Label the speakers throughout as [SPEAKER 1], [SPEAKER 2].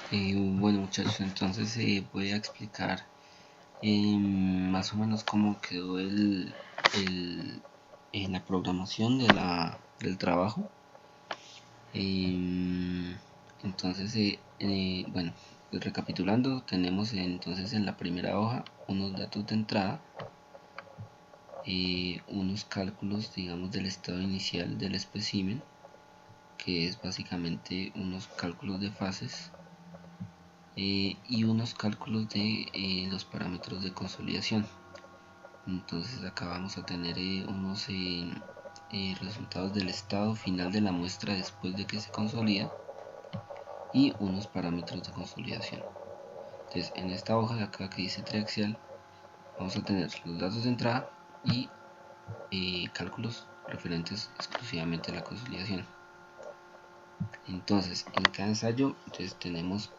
[SPEAKER 1] Bueno muchachos, entonces voy a explicar más o menos cómo quedó la programación del trabajo. Entonces, bueno, pues recapitulando, tenemos entonces en la primera hoja unos datos de entrada, unos cálculos, digamos, del estado inicial del espécimen, que es básicamente unos cálculos de fases, y unos cálculos de los parámetros de consolidación. Entonces acá vamos a tener unos resultados del estado final de la muestra después de que se consolida y unos parámetros de consolidación. Entonces en esta hoja de acá que dice triaxial vamos a tener los datos de entrada y cálculos referentes exclusivamente a la consolidación. Entonces en cada ensayo tenemos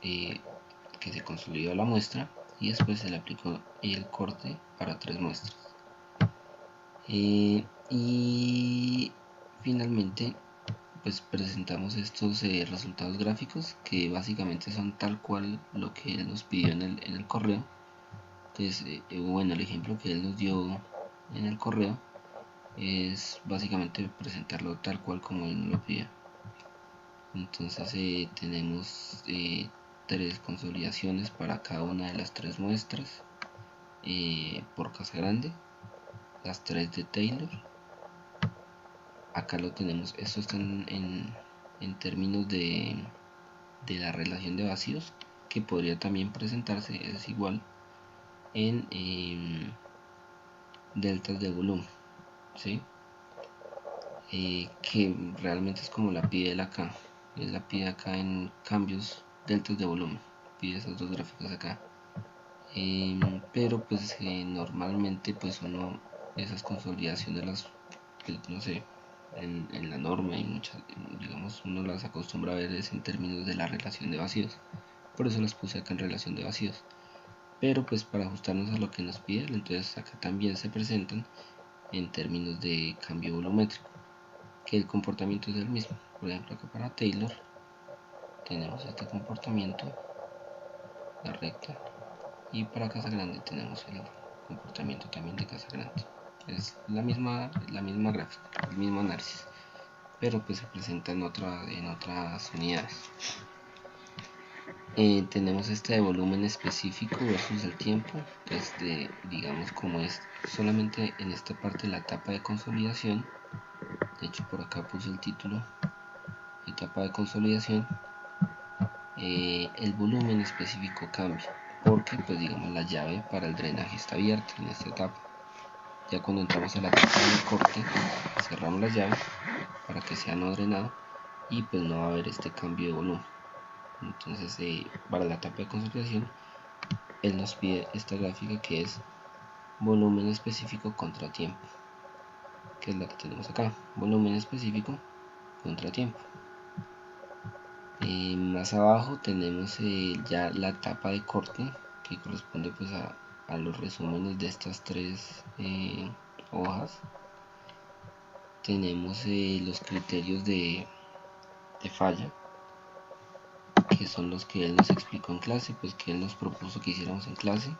[SPEAKER 1] que se consolidó la muestra y después se le aplicó el corte para 3 muestras. Y finalmente pues presentamos estos resultados gráficos que básicamente son tal cual lo que él nos pidió en el correo. Entonces bueno, el ejemplo que él nos dio en el correo es básicamente presentarlo tal cual como él nos lo pidió. Entonces tenemos 3 consolidaciones para cada una de las 3 muestras por Casagrande, las 3 de Taylor. Acá lo tenemos, esto está en términos de la relación de vacíos, que podría también presentarse, es igual en deltas de volumen, ¿sí? Que realmente es como la pide él acá, él la pide acá en cambios deltas de volumen, pide esas dos gráficas acá. Pero pues normalmente pues uno esas consolidaciones las, pues, no sé, en la norma y muchas, digamos, uno las acostumbra a ver es en términos de la relación de vacíos, por eso las puse acá en relación de vacíos, pero pues para ajustarnos a lo que nos pide, entonces acá también se presentan en términos de cambio volumétrico, que el comportamiento es el mismo. Por ejemplo, acá para Taylor tenemos este comportamiento, la recta, y para Casagrande tenemos el comportamiento también de Casagrande. Es la misma gráfica, el mismo análisis, pero pues se presenta en otras unidades. Tenemos este de volumen específico versus el tiempo. Entonces digamos, como es solamente en esta parte la etapa de consolidación, de hecho por acá puse el título, etapa de consolidación, el volumen específico cambia porque pues digamos la llave para el drenaje está abierta en esta etapa. Ya cuando entramos a la etapa de corte cerramos la llave para que sea no drenado y pues no va a haber este cambio de volumen. Entonces para la etapa de consolidación él nos pide esta gráfica que es volumen específico contra tiempo, que es la que tenemos acá, volumen específico contra tiempo. Más abajo tenemos ya la etapa de corte, que corresponde pues a los resúmenes de estas 3 hojas. Tenemos los criterios de falla, que son los que él nos explicó en clase, pues que él nos propuso que hiciéramos en clase.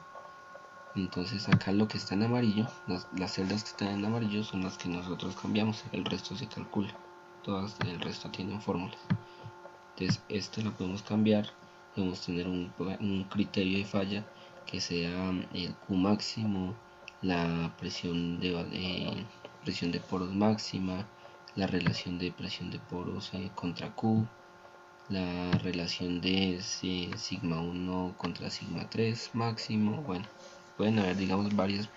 [SPEAKER 1] Entonces acá lo que está en amarillo, las celdas que están en amarillo son las que nosotros cambiamos, el resto se calcula, todas el resto tienen fórmulas. Entonces esta la podemos cambiar, podemos tener un criterio de falla que sea el Q máximo, la presión de poros máxima, la relación de presión de poros contra Q, la relación de sigma 1 contra sigma 3 máximo. Bueno, pueden haber digamos varios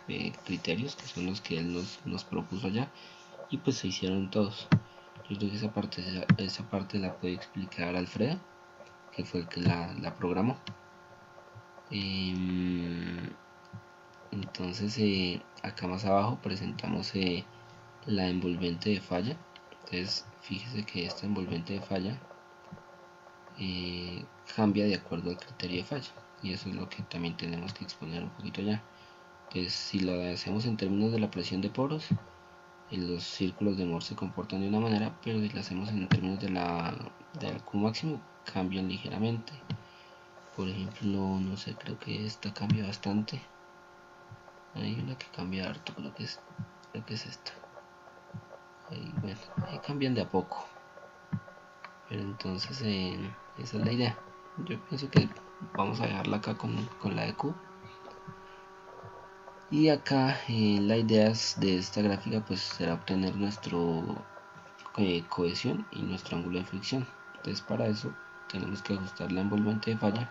[SPEAKER 1] criterios que son los que él nos propuso allá y pues se hicieron todos. Yo creo que esa parte la puede explicar Alfredo, que fue el que la programó. Entonces acá más abajo presentamos la envolvente de falla. Entonces fíjese que esta envolvente de falla cambia de acuerdo al criterio de falla, y eso es lo que también tenemos que exponer un poquito ya. Entonces si lo hacemos en términos de la presión de poros, los círculos de Mohr se comportan de una manera, pero si lo hacemos en términos del Q máximo cambian ligeramente. por ejemplo, no sé, creo que esta cambia bastante. Hay una que cambia harto, creo que es esta. Ahí, bueno, ahí cambian de a poco, pero entonces esa es la idea. Yo pienso que vamos a dejarla acá con la de Q. Y acá la idea de esta gráfica pues será obtener nuestro cohesión y nuestro ángulo de fricción. Entonces para eso tenemos que ajustar la envolvente de falla,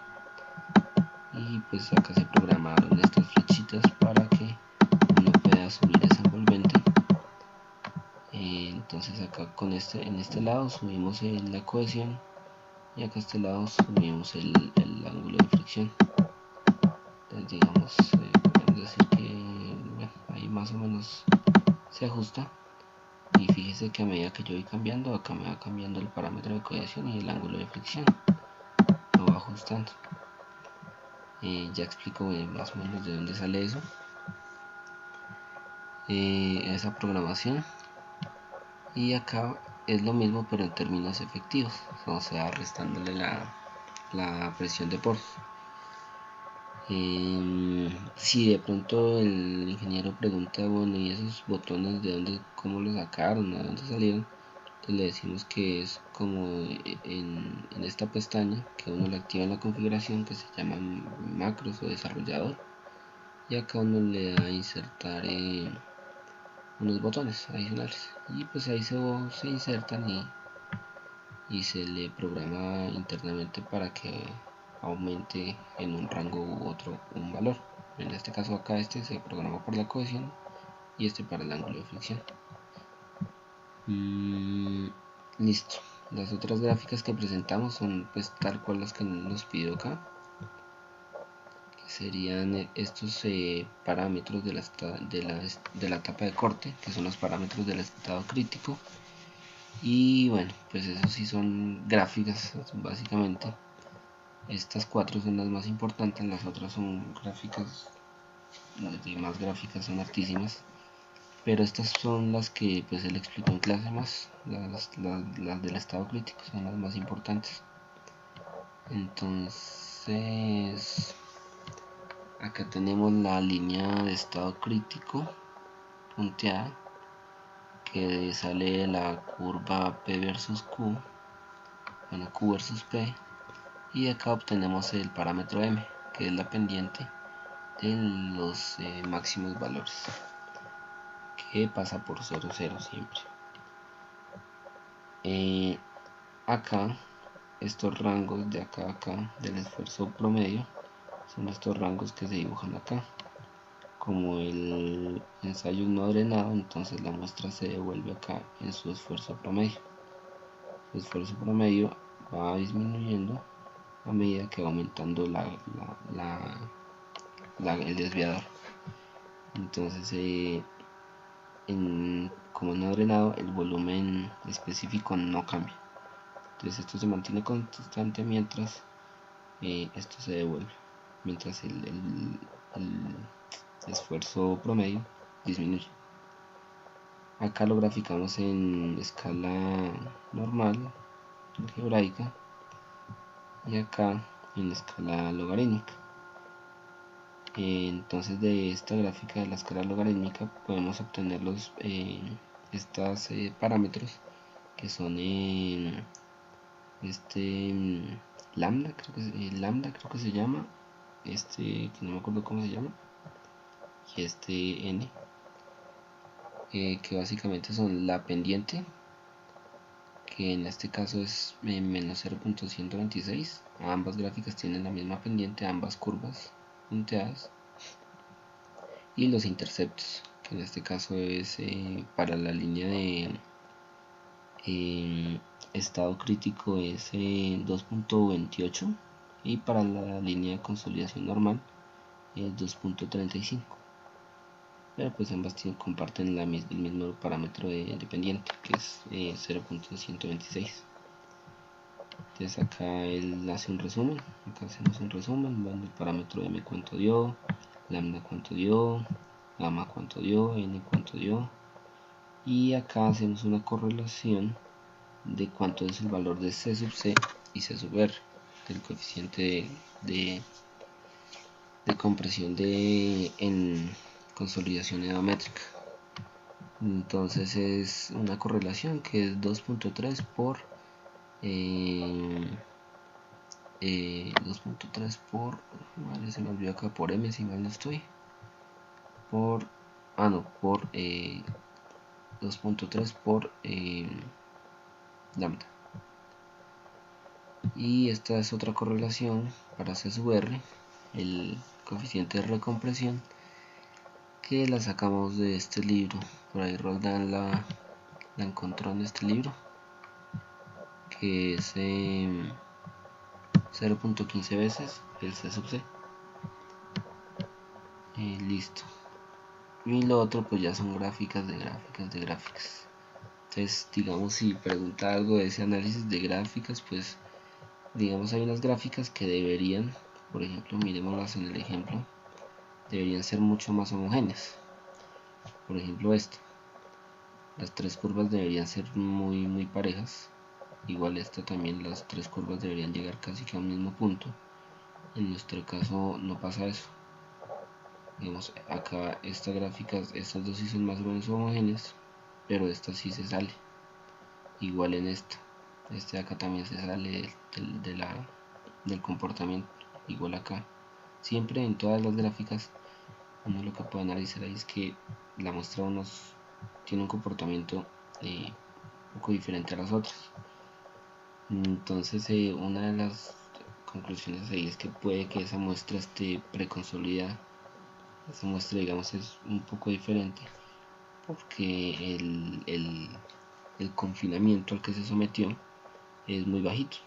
[SPEAKER 1] y pues acá se programaron estas flechitas para que uno pueda subir esa envolvente. Entonces acá en este lado subimos la cohesión, y acá a este lado subimos el ángulo de fricción. Entonces digamos, podemos decir que bueno, ahí más o menos se ajusta. Y fíjese que a medida que yo voy cambiando, acá me va cambiando el parámetro de cohesión y el ángulo de fricción, lo va ajustando. Ya explico más o menos de dónde sale eso, esa programación. Y acá es lo mismo, pero en términos efectivos, o sea, restándole la presión de poros. Si de pronto el ingeniero pregunta, bueno, ¿y esos botones de dónde, cómo los sacaron, de dónde salieron? Entonces le decimos que es como en esta pestaña que uno le activa en la configuración, que se llama macros o desarrollador, y acá uno le da a insertar unos botones adicionales, y pues ahí se insertan y se le programa internamente para que aumente en un rango u otro un valor. En este caso acá este se programa por la cohesión y este para el ángulo de fricción. Listo. Las otras gráficas que presentamos son pues tal cual las que nos pidió acá, que serían estos parámetros de la etapa de corte, que son los parámetros del estado crítico. Y bueno, pues eso sí son gráficas básicamente. Estas cuatro son las más importantes, las otras son gráficas, las demás gráficas son hartísimas, pero estas son las que pues él explicó en clase más, las del estado crítico son las más importantes. Entonces acá tenemos la línea de estado crítico punteada, que sale de la curva P versus Q, bueno, Q versus P, y acá obtenemos el parámetro M, que es la pendiente de los máximos valores, que pasa por 0, 0 siempre. Acá estos rangos de acá a acá del esfuerzo promedio son estos rangos que se dibujan acá. Como el ensayo no drenado, entonces la muestra se devuelve acá en su esfuerzo promedio. Su esfuerzo promedio va disminuyendo a medida que va aumentando el desviador. Entonces como no drenado, el volumen específico no cambia. Entonces esto se mantiene constante mientras esto se devuelve, mientras el esfuerzo promedio disminuye. Acá lo graficamos en escala normal, algebraica, y acá en escala logarítmica. Entonces de esta gráfica de la escala logarítmica podemos obtener estos parámetros, que son lambda, creo que se llama, que no me acuerdo cómo se llama, y n, que básicamente son la pendiente, que en este caso es menos 0.126. Ambas gráficas tienen la misma pendiente, ambas curvas punteadas, y los interceptos, que en este caso es para la línea de estado crítico es 2.28, y para la línea de consolidación normal es 2.35, pero pues ambas comparten el mismo parámetro dependiente, que es 0.126. Entonces acá él hace un resumen, acá hacemos un resumen, donde el parámetro m cuánto dio, lambda cuánto dio, gamma cuánto dio, n cuánto dio, y acá hacemos una correlación de cuánto es el valor de C sub C y C sub R. del coeficiente de compresión en consolidación edométrica. Entonces es una correlación que es 2.3 por 2.3 por, vale, se me olvidó acá, por m, si mal no estoy, por, por 2.3 por lambda. Y esta es otra correlación para C sub R, el coeficiente de recompresión, que la sacamos de este libro. Por ahí Roldán la encontró en este libro, que es 0.15 veces el C sub C. Listo. Y lo otro pues ya son gráficas de gráficas. Entonces, digamos, si pregunta algo de ese análisis de gráficas, pues digamos hay unas gráficas que deberían, por ejemplo, miremoslas en el ejemplo, deberían ser mucho más homogéneas. Por ejemplo, esta, las tres curvas deberían ser muy parejas. Igual esta también, las tres curvas deberían llegar casi que a un mismo punto. En nuestro caso no pasa eso. Digamos, acá esta gráfica, estas dos sí son más o menos homogéneas, pero esta sí se sale. Igual en esta, este de acá también se sale del comportamiento. Igual acá. Siempre en todas las gráficas, uno lo que puede analizar ahí es que la muestra tiene un comportamiento un poco diferente a las otras. Entonces una de las conclusiones ahí es que puede que esa muestra esté preconsolidada. Esa muestra, digamos, es un poco diferente porque el confinamiento al que se sometió es muy bajito,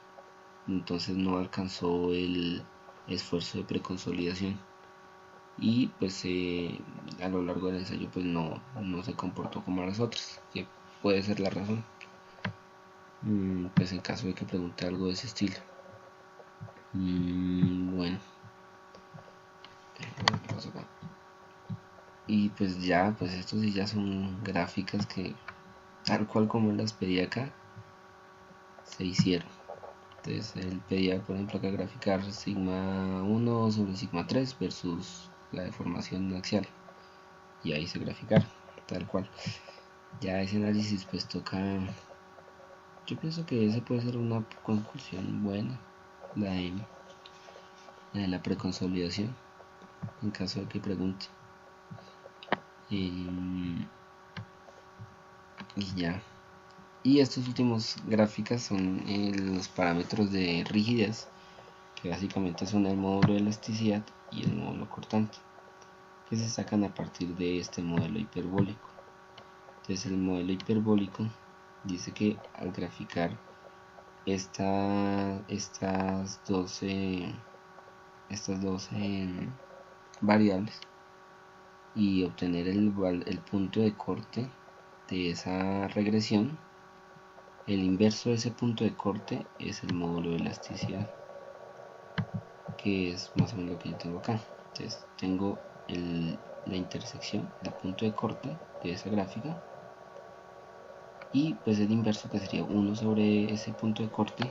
[SPEAKER 1] entonces no alcanzó el esfuerzo de preconsolidación y pues a lo largo del ensayo pues no se comportó como las otras, que puede ser la razón, pues en caso de que pregunte algo de ese estilo. Bueno, y pues ya, pues estos sí ya son gráficas que tal cual como las pedí acá se hicieron. Entonces él pedía, por ejemplo, acá graficar sigma 1 sobre sigma 3 versus la deformación axial, y ahí se graficar tal cual. Ya ese análisis pues toca, yo pienso que ese puede ser una conclusión buena, la de la preconsolidación, en caso de que pregunte. Y ya. Y estos últimos gráficas son los parámetros de rigidez, que básicamente son el módulo de elasticidad y el módulo cortante, que se sacan a partir de este modelo hiperbólico. Entonces el modelo hiperbólico dice que al graficar estas dos variables y obtener el punto de corte de esa regresión, el inverso de ese punto de corte es el módulo de elasticidad, que es más o menos lo que yo tengo acá. Entonces tengo la intersección del punto de corte de esa gráfica y pues el inverso, que sería 1 sobre ese punto de corte,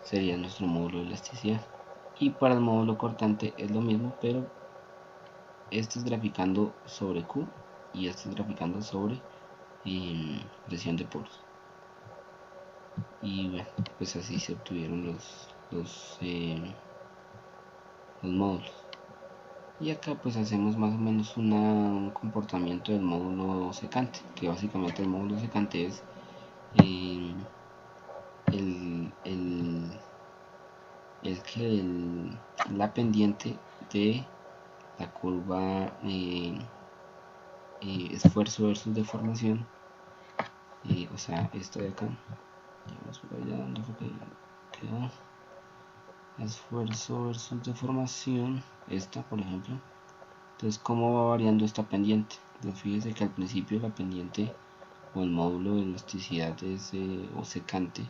[SPEAKER 1] sería nuestro módulo de elasticidad. Y para el módulo cortante es lo mismo, pero este es graficando sobre Q y este es graficando sobre presión de poros. Y bueno, pues así se obtuvieron los módulos. Y acá pues hacemos más o menos un comportamiento del módulo secante, que básicamente el módulo secante es la pendiente de la curva esfuerzo versus deformación, o sea, esto de acá, vamos por allá, donde fue que quedó, esfuerzo versus deformación, esta por ejemplo. Entonces, ¿cómo va variando esta pendiente? Entonces, fíjese que al principio la pendiente o el módulo de elasticidad o secante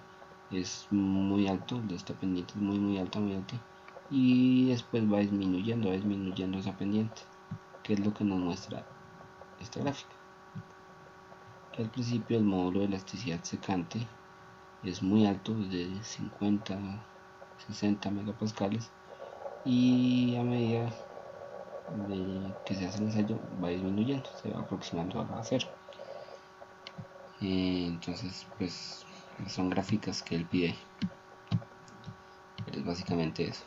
[SPEAKER 1] es muy alto, de esta pendiente es muy alta, y después va disminuyendo esa pendiente, que es lo que nos muestra esta gráfica. Que al principio el módulo de elasticidad secante es muy alto, desde 50 60 megapascales, y a medida de que se hace el ensayo va disminuyendo, se va aproximando a 0. Entonces pues son gráficas que él pide, pero es básicamente eso.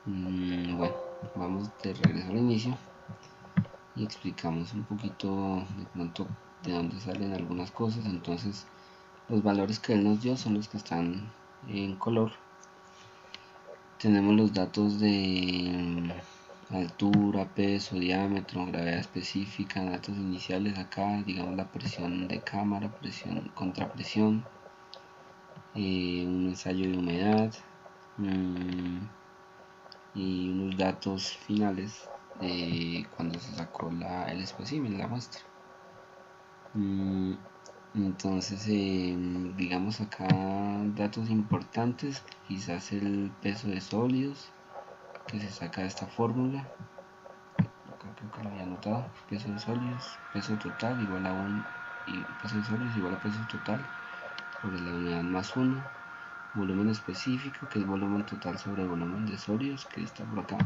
[SPEAKER 1] Bueno, vamos de regreso al inicio y explicamos un poquito de pronto de dónde salen algunas cosas. Entonces los valores que él nos dio son los que están en color. Tenemos los datos de altura, peso, diámetro, gravedad específica, datos iniciales acá, digamos la presión de cámara, presión, contrapresión, un ensayo de humedad, y unos datos finales de cuando se sacó el espécimen, la muestra. Entonces digamos acá datos importantes, quizás el peso de sólidos que se saca de esta fórmula. Acá creo que lo había anotado. Peso de sólidos, peso total igual a 1, y peso de sólidos igual a peso total sobre la unidad más 1. Volumen específico, que es volumen total sobre volumen de sólidos, que está por acá.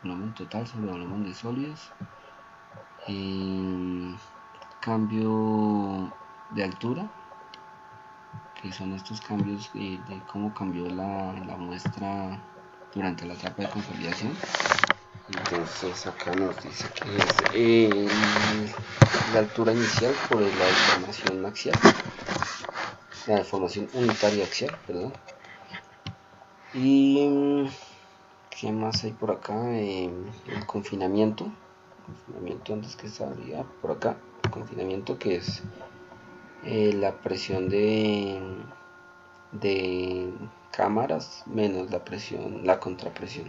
[SPEAKER 1] Volumen total sobre volumen de sólidos. Cambio de altura, que son estos cambios de cómo cambió la muestra durante la etapa de consolidación. Entonces acá nos dice que es la altura inicial por la deformación axial, la deformación unitaria axial, perdón. Y ¿qué más hay por acá? El confinamiento antes que salía por acá, el confinamiento, que es la presión de cámaras menos la contrapresión.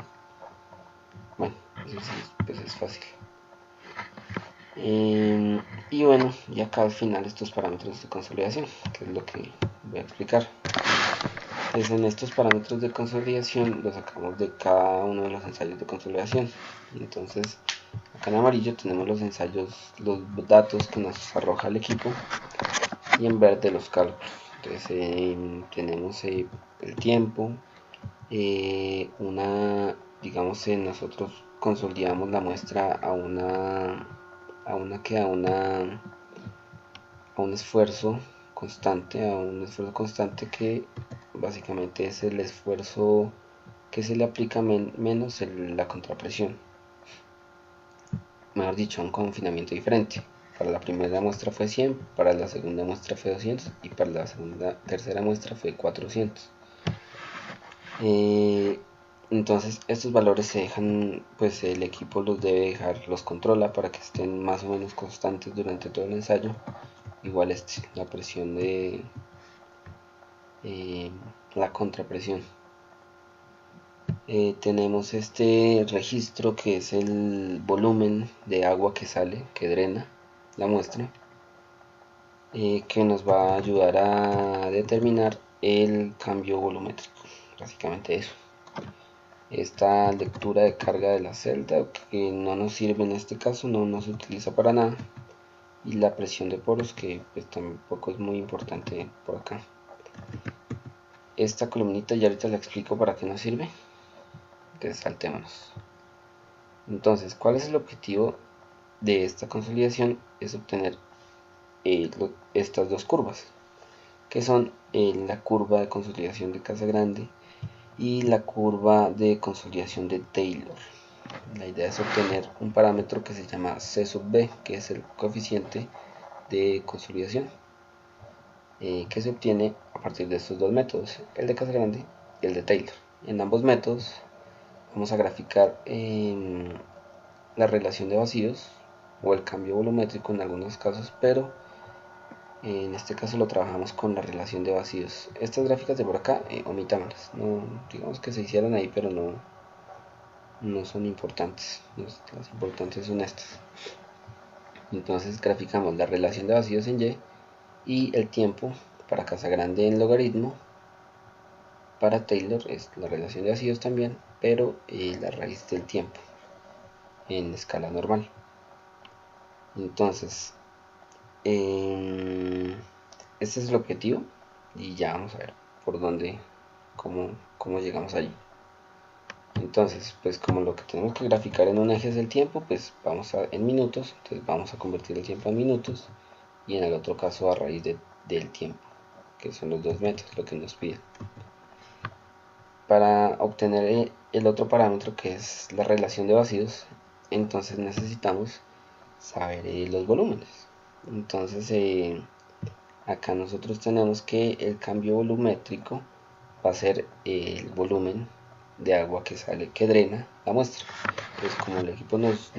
[SPEAKER 1] Bueno, eso sí, pues es fácil. Y bueno, y acá al final estos parámetros de consolidación, que es lo que voy a explicar. Entonces en estos parámetros de consolidación los sacamos de cada uno de los ensayos de consolidación. Entonces acá en amarillo tenemos los ensayos, los datos que nos arroja el equipo, y en verde los cálculos. Entonces tenemos el tiempo, nosotros consolidamos la muestra a un esfuerzo constante, que básicamente es el esfuerzo que se le aplica menos la contrapresión, mejor dicho, un confinamiento diferente. Para la primera muestra fue 100, para la segunda muestra fue 200 y para la tercera muestra fue 400. Entonces estos valores se dejan, pues el equipo los debe dejar, los controla para que estén más o menos constantes durante todo el ensayo. Igual la presión de la contrapresión. Tenemos este registro que es el volumen de agua que sale, que drena la muestra, que nos va a ayudar a determinar el cambio volumétrico, básicamente eso. Esta lectura de carga de la celda, que no nos sirve en este caso, no se utiliza para nada, y la presión de poros, que pues tampoco es muy importante por acá. Esta columnita ya ahorita la explico para qué nos sirve, entonces saltémonos. Entonces, ¿cuál es el objetivo de esta consolidación? Es obtener estas dos curvas, que son la curva de consolidación de Casagrande y la curva de consolidación de Taylor. La idea es obtener un parámetro que se llama C sub B, que es el coeficiente de consolidación, que se obtiene a partir de estos dos métodos, el de Casagrande y el de Taylor. En ambos métodos vamos a graficar la relación de vacíos o el cambio volumétrico en algunos casos, pero en este caso lo trabajamos con la relación de vacíos. Estas gráficas de por acá, omitámoslas, no, digamos que se hicieron ahí, pero no son importantes. Las importantes son estas. Entonces graficamos la relación de vacíos en Y y el tiempo para Casagrande en logaritmo. Para Taylor es la relación de vacíos también, pero la raíz del tiempo en escala normal. Entonces este es el objetivo, y ya vamos a ver por dónde cómo llegamos allí. Entonces, pues como lo que tenemos que graficar en un eje es el tiempo, pues en minutos, entonces vamos a convertir el tiempo en minutos, y en el otro caso a raíz del tiempo, que son los 2 metros, lo que nos piden. Para obtener el otro parámetro, que es la relación de vacíos, entonces necesitamos saber los volúmenes. Entonces acá nosotros tenemos que el cambio volumétrico va a ser el volumen de agua que sale, que drena la muestra. Pues como el equipo nos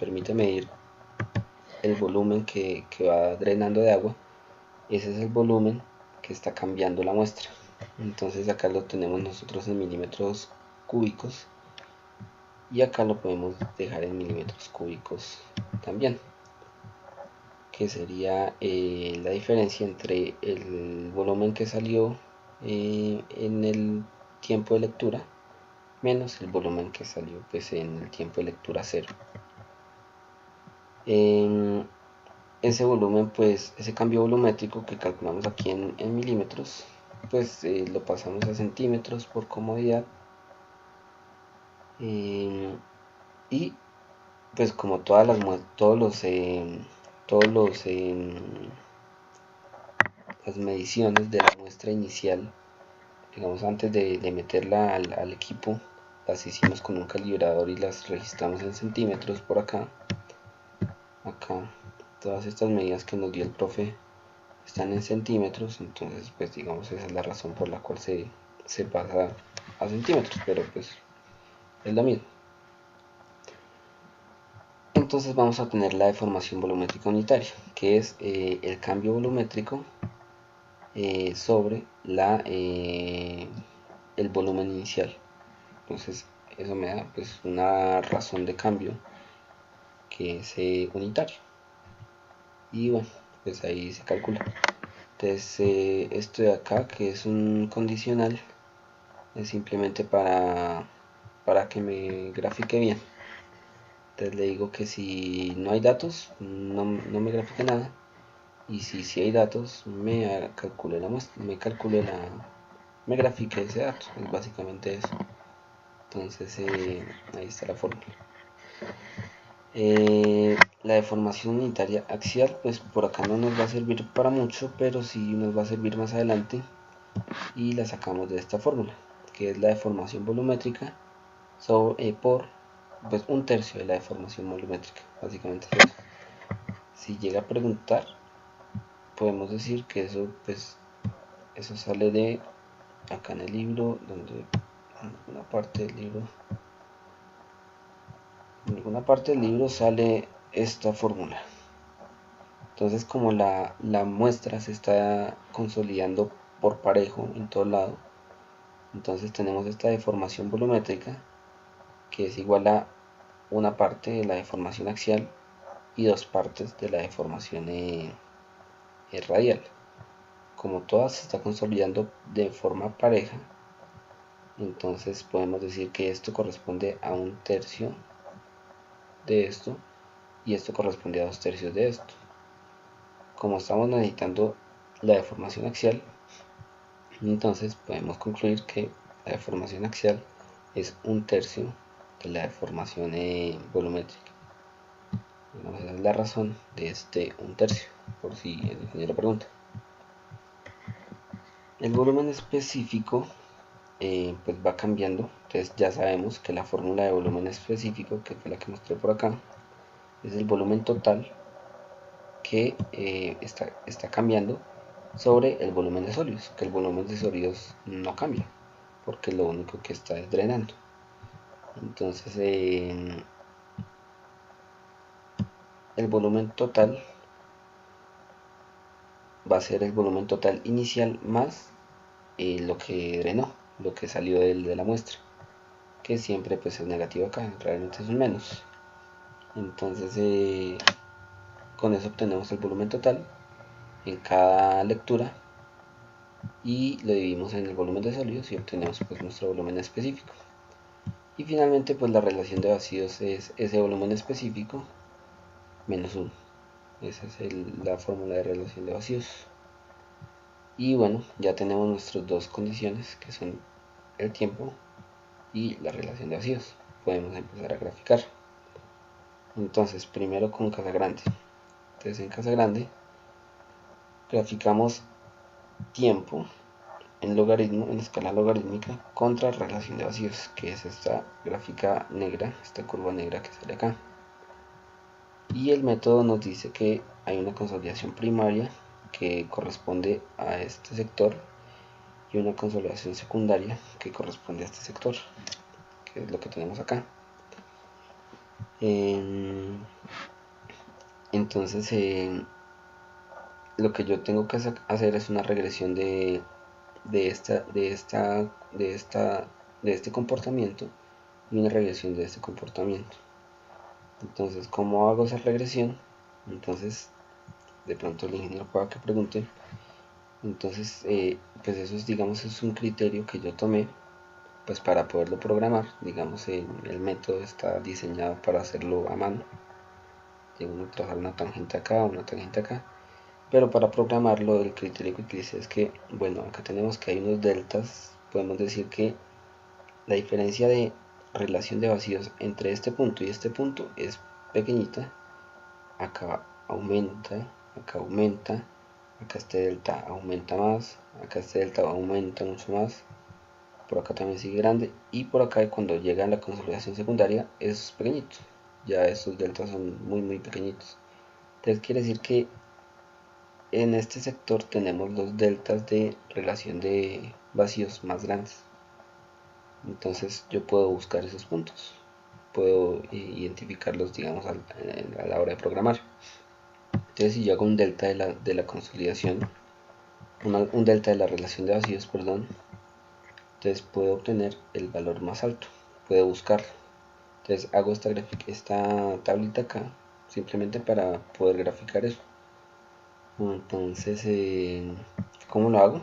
[SPEAKER 1] permite medir el volumen que va drenando de agua, ese es el volumen que está cambiando la muestra. Entonces acá lo tenemos nosotros en milímetros cúbicos, y acá lo podemos dejar en milímetros cúbicos también, que sería la diferencia entre el volumen que salió en el tiempo de lectura menos el volumen que salió pues en el tiempo de lectura 0. Ese volumen, pues ese cambio volumétrico que calculamos aquí en milímetros, pues lo pasamos a centímetros por comodidad, y pues como todas las las mediciones de la muestra inicial, digamos antes de meterla al equipo, las hicimos con un calibrador y las registramos en centímetros por acá. Todas estas medidas que nos dio el profe están en centímetros, entonces pues digamos esa es la razón por la cual se pasa a centímetros, pero pues es lo mismo. Entonces vamos a tener la deformación volumétrica unitaria, que es el cambio volumétrico sobre el volumen inicial. Entonces eso me da pues una razón de cambio que es unitario, y bueno, pues ahí se calcula. Entonces esto de acá, que es un condicional, es simplemente para que me grafique bien. Entonces le digo que si no hay datos no me grafique nada, y si hay datos me calcule la muestra, me grafique ese dato. Es básicamente eso. Entonces ahí está la fórmula. La deformación unitaria axial, pues por acá no nos va a servir para mucho, pero sí nos va a servir más adelante, y la sacamos de esta fórmula, que es la deformación volumétrica por pues un tercio de la deformación volumétrica. Básicamente es eso. Si llega a preguntar, podemos decir que eso pues eso sale de acá en el libro, donde en alguna parte del libro sale esta fórmula. Entonces como la muestra se está consolidando por parejo en todo lado, entonces tenemos esta deformación volumétrica, que es igual a una parte de la deformación axial y 2 partes de la deformación radial. Como toda se está consolidando de forma pareja, entonces podemos decir que esto corresponde a un tercio de esto, y esto corresponde a 2 tercios de esto. Como estamos necesitando la deformación axial, entonces podemos concluir que la deformación axial es un tercio de la deformación volumétrica. Bueno, esa es la razón de este un tercio, por si el ingeniero pregunta. El volumen específico pues va cambiando. Entonces ya sabemos que la fórmula de volumen específico, que fue la que mostré por acá, es el volumen total que está cambiando sobre el volumen de sólidos, que el volumen de sólidos no cambia, porque lo único que está es drenando. Entonces el volumen total va a ser el volumen total inicial más lo que drenó, lo que salió de la muestra, que siempre pues es negativo acá, realmente es un menos. Entonces con eso obtenemos el volumen total en cada lectura, y lo dividimos en el volumen de sólidos y obtenemos pues nuestro volumen específico. Y finalmente pues la relación de vacíos es ese volumen específico menos 1. Esa es la fórmula de relación de vacíos. Y bueno, ya tenemos nuestras dos condiciones, que son el tiempo y la relación de vacíos. Podemos empezar a graficar. Entonces primero con casa grande. Entonces en casa grande graficamos tiempo en logaritmo, en escala logarítmica, contra relación de vacíos, que es esta gráfica negra, esta curva negra que sale acá. Y el método nos dice que hay una consolidación primaria que corresponde a este sector y una consolidación secundaria que corresponde a este sector, que es lo que tenemos acá. Entonces lo que yo tengo que hacer es una regresión de este comportamiento y una regresión de este comportamiento. Entonces, ¿cómo hago esa regresión? Entonces, de pronto el ingeniero pueda que pregunte. Entonces, pues eso es, digamos, es un criterio que yo tomé pues para poderlo programar. Digamos, el método está diseñado para hacerlo a mano. Uno trazar una tangente acá, una tangente acá. Pero para programarlo, el criterio que utilicé es que, bueno, acá tenemos que hay unos deltas. Podemos decir que la diferencia de relación de vacíos entre este punto y este punto es pequeñita. Acá aumenta, acá aumenta, acá este delta aumenta más, acá este delta aumenta mucho más, por acá también sigue grande, y por acá cuando llega a la consolidación secundaria es pequeñito. Ya estos deltas son muy pequeñitos. Entonces quiere decir que en este sector tenemos los deltas de relación de vacíos más grandes. Entonces yo puedo buscar esos puntos, puedo identificarlos, digamos, a la hora de programar. Entonces si yo hago un delta de la consolidación, un delta de la relación de vacíos, perdón, entonces puedo obtener el valor más alto, puedo buscarlo. Entonces hago esta tablita acá simplemente para poder graficar eso. Entonces, ¿cómo lo hago?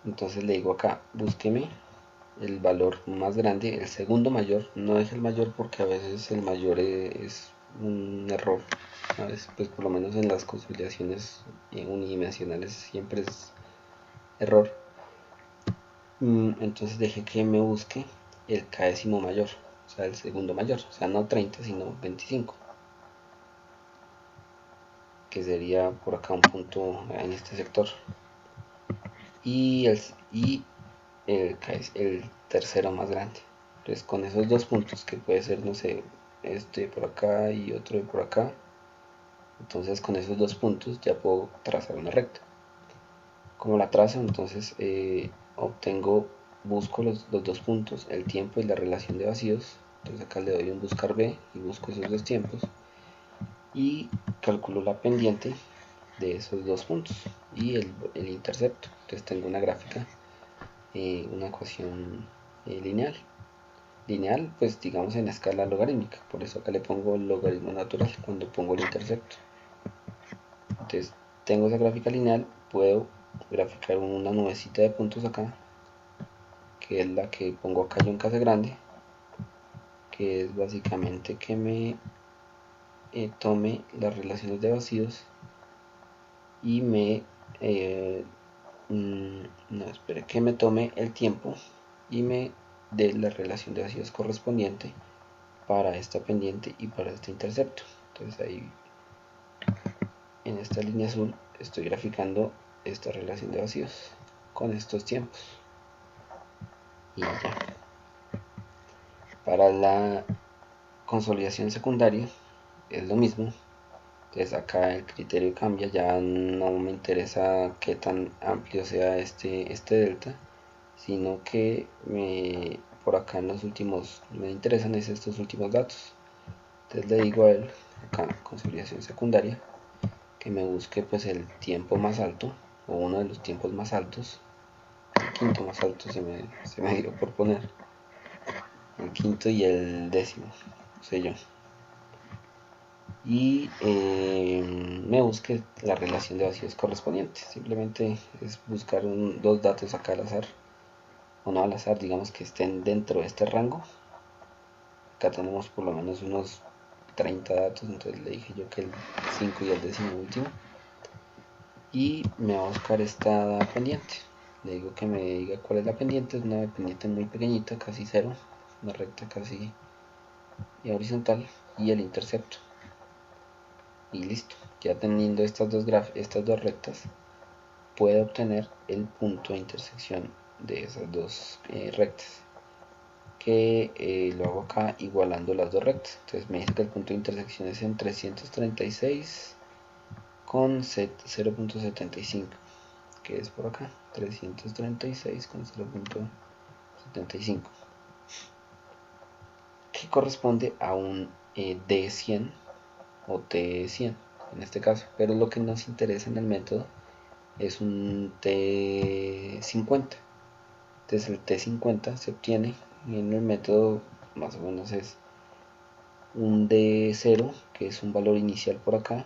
[SPEAKER 1] Entonces le digo acá, búsqueme el valor más grande, el segundo mayor, no es el mayor porque a veces el mayor es un error. A veces, pues por lo menos en las consolidaciones unidimensionales siempre es error. Entonces dejé que me busque el késimo mayor, o sea el segundo mayor, o sea no 30 sino 25, que sería por acá un punto en este sector, y el tercero más grande. Entonces con esos dos puntos, que puede ser, no sé, este por acá y otro por acá, entonces con esos dos puntos ya puedo trazar una recta. Como la trazo, entonces busco los dos puntos, el tiempo y la relación de vacíos. Entonces acá le doy un buscar B y busco esos dos tiempos y calculo la pendiente de esos dos puntos y el intercepto. Entonces tengo una gráfica, una ecuación lineal, pues digamos en escala logarítmica. Por eso acá le pongo el logaritmo natural cuando pongo el intercepto. Entonces tengo esa gráfica lineal, puedo graficar una nubecita de puntos acá, que es la que pongo acá yo en casa grande, que es básicamente que me tome las relaciones de vacíos y que me tome el tiempo y me dé la relación de vacíos correspondiente para esta pendiente y para este intercepto. Entonces ahí en esta línea azul estoy graficando esta relación de vacíos con estos tiempos. Y ya. Para la consolidación secundaria es lo mismo. Entonces acá el criterio cambia, ya no me interesa qué tan amplio sea este delta, sino que por acá en los últimos, me interesan es estos últimos datos. Entonces le digo a él, acá consolidación secundaria, que me busque pues el tiempo más alto, o uno de los tiempos más altos, el quinto más alto se me dio por poner, el quinto y el décimo, sé yo. Y me busque la relación de vacíos correspondiente. Simplemente es buscar dos datos acá al azar, o no al azar, digamos que estén dentro de este rango. Acá tenemos por lo menos unos 30 datos, entonces le dije yo que el 5 y el décimo último, y me va a buscar esta pendiente. le digo que me diga cuál es la pendiente. Es una pendiente muy pequeñita, casi cero, una recta casi horizontal, y el intercepto, y listo. Ya teniendo estas dos rectas, puedo obtener el punto de intersección de esas dos rectas, que lo hago acá igualando las dos rectas. Entonces me dice que el punto de intersección es en 336 con 0.75, que es por acá, 336 con 0.75, que corresponde a un D100 o T100 en este caso, pero lo que nos interesa en el método es un T50. Entonces el T50 se obtiene en el método, más o menos es un D0, que es un valor inicial por acá,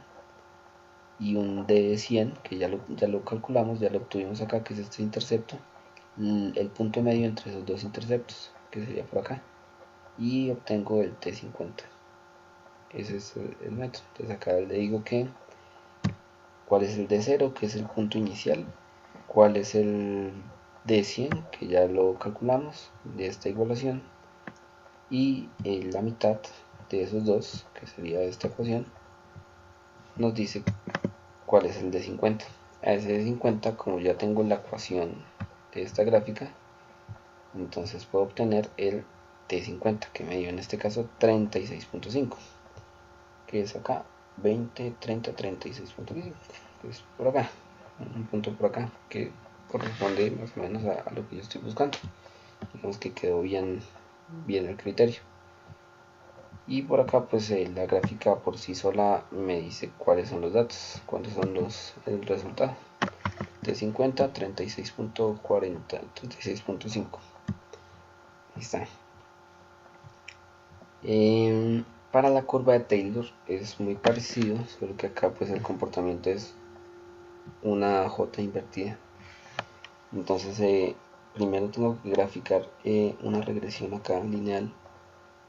[SPEAKER 1] y un D100, que ya lo calculamos, ya lo obtuvimos acá, que es este intercepto, el punto medio entre esos dos interceptos, que sería por acá, y obtengo el T50. Ese es el método. Entonces acá le digo que cuál es el D0, que es el punto inicial, cuál es el D100, que ya lo calculamos de esta igualación, y la mitad de esos dos, que sería esta ecuación, nos dice cuál es el D50. A ese D50, como ya tengo la ecuación de esta gráfica, entonces puedo obtener el T50, que me dio en este caso 36.5, que es acá 20, 30, 36.5, que es por acá, un punto por acá, que corresponde más o menos a lo que yo estoy buscando. Digamos que quedó bien el criterio. Y por acá pues la gráfica por sí sola me dice cuáles son los datos, cuáles son el resultado de 50, 36.40, 36.5. Ahí está. Para la curva de Taylor es muy parecido, solo que acá pues el comportamiento es una J invertida. Entonces primero tengo que graficar una regresión acá lineal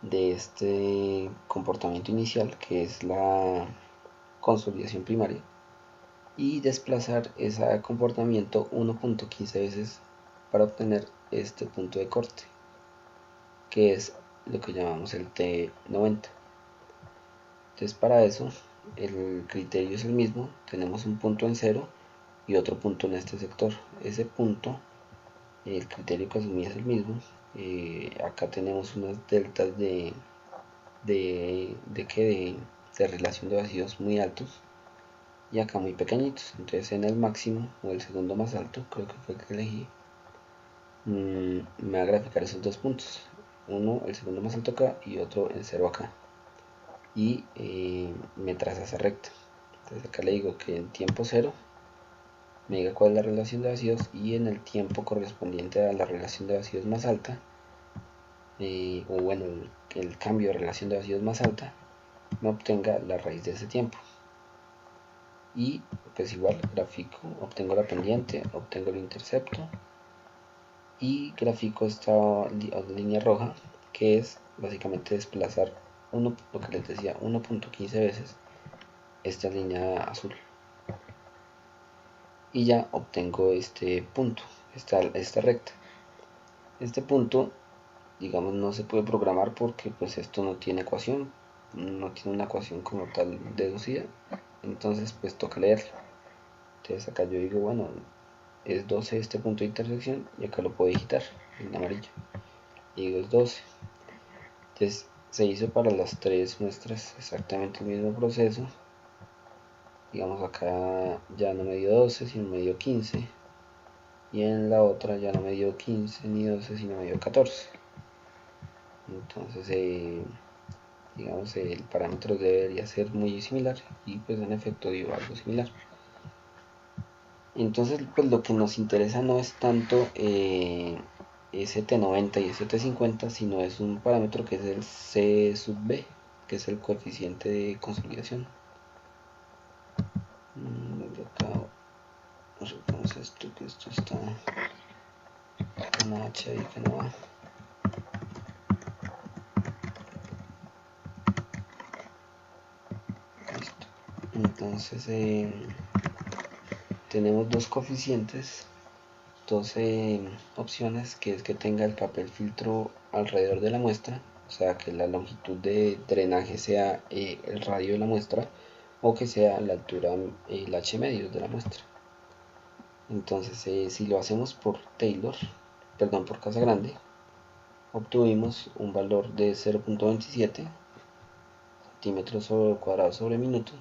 [SPEAKER 1] de este comportamiento inicial, que es la consolidación primaria, y desplazar ese comportamiento 1.15 veces para obtener este punto de corte, que es lo que llamamos el T90. Entonces para eso el criterio es el mismo, tenemos un punto en cero y otro punto en este sector. Ese punto, el criterio que asumí es el mismo. Acá tenemos unas deltas de relación de vacíos muy altos y acá muy pequeñitos. Entonces en el máximo o el segundo más alto, creo que fue el que elegí, me va a graficar esos dos puntos, uno el segundo más alto acá y otro en cero acá, y me traza esa recta. Entonces acá le digo que en tiempo cero me diga cuál es la relación de vacíos, y en el tiempo correspondiente a la relación de vacíos más alta, o bueno, el cambio de relación de vacíos más alta, me obtenga la raíz de ese tiempo. Y pues igual grafico, obtengo la pendiente, obtengo el intercepto y grafico esta línea roja, que es básicamente desplazar lo que les decía, 1.15 veces esta línea azul, y ya obtengo este punto, esta recta. Este punto, digamos, no se puede programar porque pues esto no tiene ecuación, no tiene una ecuación como tal deducida, entonces pues toca leerlo. Entonces acá yo digo, bueno, es 12 este punto de intersección, y acá lo puedo digitar en amarillo, y digo es 12. Entonces se hizo para las tres muestras exactamente el mismo proceso. Digamos acá ya no me dio 12 sino me dio 15, y en la otra ya no me dio 15 ni 12 sino me dio 14. Entonces digamos el parámetro debería ser muy similar, y pues en efecto dio algo similar. Entonces pues lo que nos interesa no es tanto ese T90 y ese T50, sino es un parámetro que es el C sub B, que es el coeficiente de consolidación. Acá retomamos esto, que esto está una H ahí que no va. Listo. Entonces tenemos dos coeficientes opciones, que es que tenga el papel filtro alrededor de la muestra, o sea que la longitud de drenaje sea el radio de la muestra, o que sea la altura, el H medio de la muestra. Entonces si lo hacemos por Taylor, perdón, por Casagrande, obtuvimos un valor de 0.27 centímetros cuadrados sobre minuto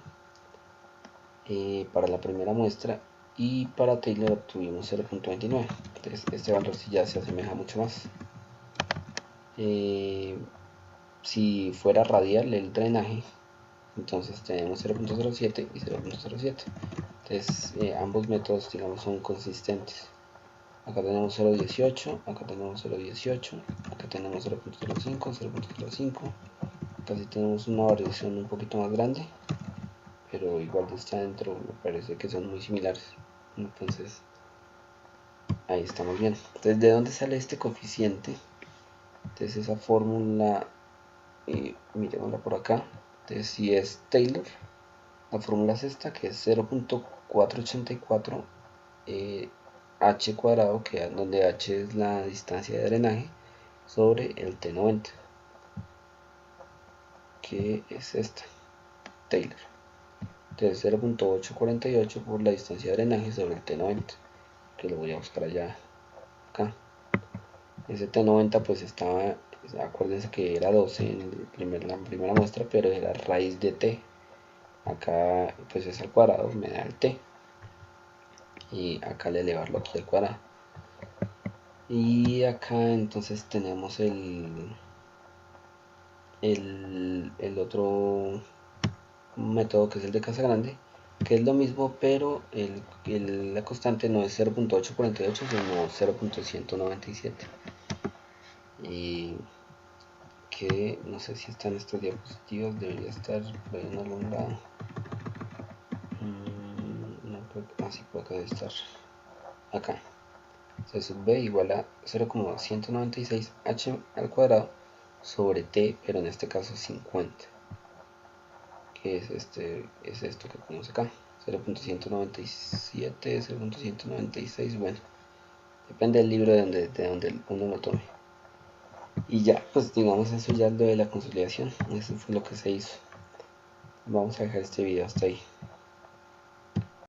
[SPEAKER 1] para la primera muestra, y para Taylor obtuvimos 0.29. Entonces este valor sí ya se asemeja mucho más. Si fuera radial el drenaje, entonces tenemos 0.07 y 0.07. Entonces ambos métodos, digamos, son consistentes. Acá tenemos 0.18, acá tenemos 0.18, acá tenemos 0.05, 0.05. Acá sí tenemos una variación un poquito más grande, pero igual está dentro, me parece que son muy similares. Entonces ahí estamos bien. Entonces, ¿de dónde sale este coeficiente? Entonces esa fórmula, miremosla por acá. Entonces si es Taylor, la fórmula es esta, que es 0.484 h cuadrado, que donde h es la distancia de drenaje, sobre el T90, que es esta, Taylor. Entonces 0.848 por la distancia de drenaje sobre el T90, que lo voy a buscar allá, acá. Ese T90 pues estaba, acuérdense que era 12 en la primera muestra, pero era raíz de T. Acá pues es al cuadrado, me da el T. Y acá al elevarlo aquí al cuadrado. Y acá entonces tenemos el otro método, que es el de Casagrande, que es lo mismo, pero la constante no es 0.848 sino 0.197, y que no sé si están estas diapositivas, debería estar por ahí en algún lado. No creo que, así por acá debe estar, acá. C sub b igual a 0.196 h al cuadrado sobre t, pero en este caso 50, que es esto que ponemos acá, 0.197, 0.196, bueno, depende del libro de donde uno lo tome. Y ya, pues digamos, eso ya es lo de la consolidación, eso fue lo que se hizo. Vamos a dejar este video hasta ahí.